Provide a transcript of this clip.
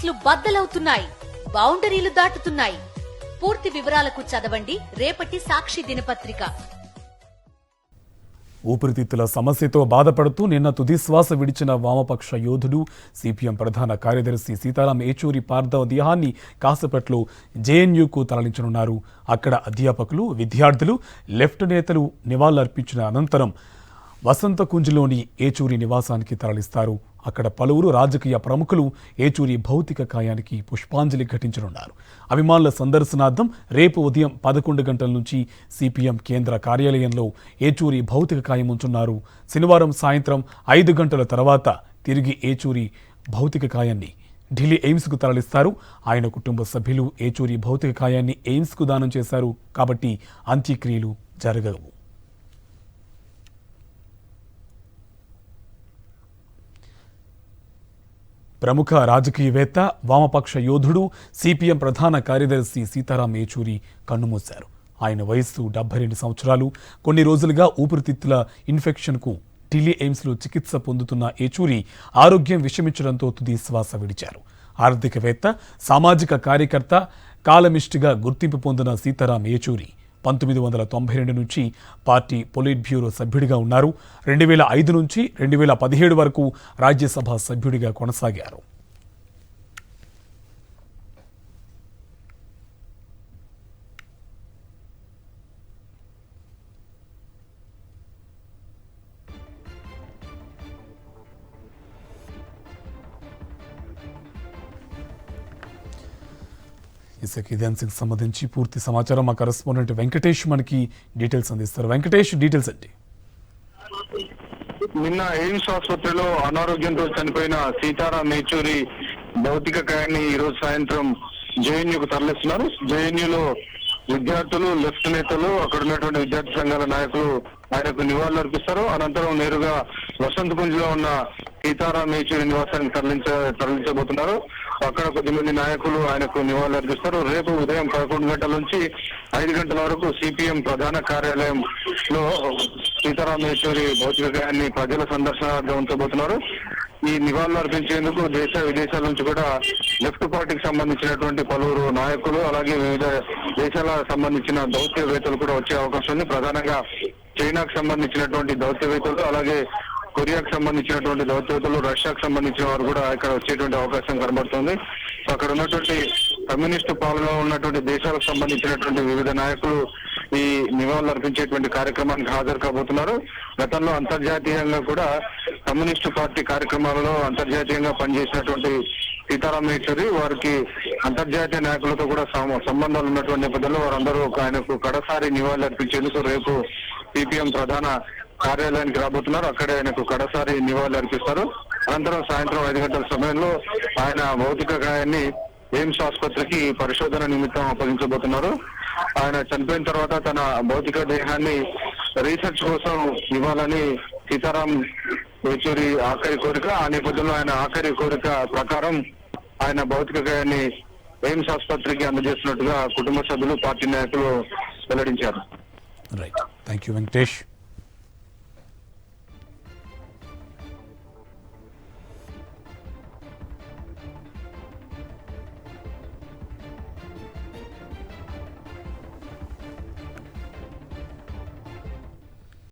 కేసులు బద్దలవుతున్నాయి, బౌండరీలు దాటుతున్నాయి. పూర్తి వివరాలకు చదవండి రేపటి సాక్షి దినపత్రిక. ఊపిరితిత్తుల సమస్యతో బాధపడుతూ నిన్న తుదిశ్వాస విడిచిన వామపక్ష యోధుడు సిపిఎం ప్రధాన కార్యదర్శి సీతారాం ఏచూరి పార్థవ దేహాన్ని కాసేపట్లో జేఎన్యూకు తరలించనున్నారు. అక్కడ అధ్యాపకులు, విద్యార్థులు, లెఫ్ట్ నేతలు నివాళులర్పించిన అనంతరం వసంతకుంజ్లోని ఏచూరి నివాసానికి తరలిస్తారు. అక్కడ పలువురు రాజకీయ ప్రముఖులు ఏచూరి భౌతిక కాయానికి పుష్పాంజలి ఘటించనున్నారు. అభిమానుల సందర్శనార్థం రేపు ఉదయం 11 గంటల నుంచి సిపిఎం కేంద్ర కార్యాలయంలో ఏచూరి భౌతిక కాయం ఉంచున్నారు. శనివారం సాయంత్రం 5 గంటల తర్వాత తిరిగి ఏచూరి భౌతిక కాయాన్ని ఢిల్లీ ఎయిమ్స్కు తరలిస్తారు. ఆయన కుటుంబ సభ్యులు ఏచూరి భౌతిక కాయాన్ని ఎయిమ్స్కు దానం చేశారు కాబట్టి అంత్యక్రియలు జరగవు. ప్రముఖ రాజకీయవేత్త, వామపక్ష యోధుడు, సిపిఎం ప్రధాన కార్యదర్శి సీతారాం ఏచూరి కన్నుమూశారు. ఆయన వయస్సు 72 సంవత్సరాలు. కొన్ని రోజులుగా ఊపిరితిత్తుల ఇన్ఫెక్షన్కు ఢిల్లీ ఎయిమ్స్లో చికిత్స పొందుతున్న ఏచూరి ఆరోగ్యం విషమించడంతో తుది శ్వాస విడిచారు. ఆర్థికవేత్త, సామాజిక కార్యకర్త, కాలమిస్టుగా గుర్తింపు పొందిన సీతారాం ఏచూరి 1992 నుంచి పార్టీ పొలిట్ బ్యూరో సభ్యుడిగా ఉన్నారు. 2005 నుంచి 2017 వరకు రాజ్యసభ సభ్యుడిగా కొనసాగారు. ఇదే అంశానికి సంబంధించి పూర్తి సమాచారం మా కరెస్పాండెంట్ వెంకటేష్ మనకి డీటెయిల్స్ అందిస్తారు. వెంకటేష్, డీటెయిల్స్ ఏంటి? నిన్న ఎయిమ్స్ ఆసుపత్రిలో అనారోగ్యంతో చనిపోయిన సీతారాం ఏచూరి భౌతిక కాయాన్ని ఈ రోజు సాయంత్రం జేఎన్యూకు తరలిస్తున్నారు. జేఎన్యూలో విద్యార్థులు, లెఫ్ట్ నేతలు, అక్కడ ఉన్నటువంటి విద్యార్థి సంఘాల నాయకులు ఆయనకు నివాళులు అర్పిస్తారు. అనంతరం నేరుగా వసంతకుంజ్ లో ఉన్న సీతారాం ఏచూరి నివాసానికి తరలించబోతున్నారు. అక్కడ కొద్దిమంది నాయకులు ఆయనకు నివాళులు అర్పిస్తారు. రేపు ఉదయం 11 గంటల నుంచి 5 గంటల వరకు సిపిఎం ప్రధాన కార్యాలయంలో సీతారాం ఏచూరి భౌతిక కాయాన్ని ప్రజల సందర్శనార్థం ఉంచబోతున్నారు. ఈ నివాళులు అర్పించేందుకు దేశ విదేశాల నుంచి కూడా లెఫ్ట్ పార్టీకి సంబంధించినటువంటి పలువురు నాయకులు, అలాగే వివిధ దేశాలకు సంబంధించిన దౌత్యవేత్తలు కూడా వచ్చే అవకాశం ఉంది. ప్రధానంగా చైనాకు సంబంధించినటువంటి దౌత్యవేత్తలు, అలాగే కొరియాకు సంబంధించినటువంటి దౌత్యవేత్తలు, రష్యాకు సంబంధించిన వారు కూడా ఇక్కడ వచ్చేటువంటి అవకాశం కనబడుతుంది. అక్కడ ఉన్నటువంటి కమ్యూనిస్టు పాలనలో ఉన్నటువంటి దేశాలకు సంబంధించినటువంటి వివిధ నాయకులు ఈ నివాళులు అర్పించేటువంటి కార్యక్రమానికి హాజరు కాబోతున్నారు. గతంలో అంతర్జాతీయంగా కూడా కమ్యూనిస్టు పార్టీ కార్యక్రమాలలో అంతర్జాతీయంగా పనిచేసినటువంటి సీతారాం ఏచూరి వారికి అంతర్జాతీయ నాయకులతో కూడా సంబంధాలు ఉన్నటువంటి నేపథ్యంలో వారందరూ ఆయనకు కడసారి నివాళులు అర్పించేందుకు రేపు సిపిఎం ప్రధాన కార్యాలయానికి రాబోతున్నారు. అక్కడే ఆయనకు కడసారి నివాళులు అర్పిస్తారు. అనంతరం సాయంత్రం 5 గంటల సమయంలో ఆయన భౌతిక కాయాన్ని ఎయిమ్స్ ఆసుపత్రికి పరిశోధన నిమిత్తం అప్పగించబోతున్నారు. ఆయన చనిపోయిన తర్వాత తన భౌతిక దేహాన్ని రీసెర్చ్ కోసం ఇవ్వాలని సీతారాం ఏచూరి ఆఖరి కోరిక. ఆ నేపథ్యంలో ఆయన ఆఖరి కోరిక ప్రకారం ఆయన భౌతిక కాయాన్ని ఎయిమ్స్ ఆసుపత్రికి అందజేస్తున్నట్టుగా కుటుంబ సభ్యులు, పార్టీ నాయకులు వెల్లడించారు. Right, thank you Venkatesh.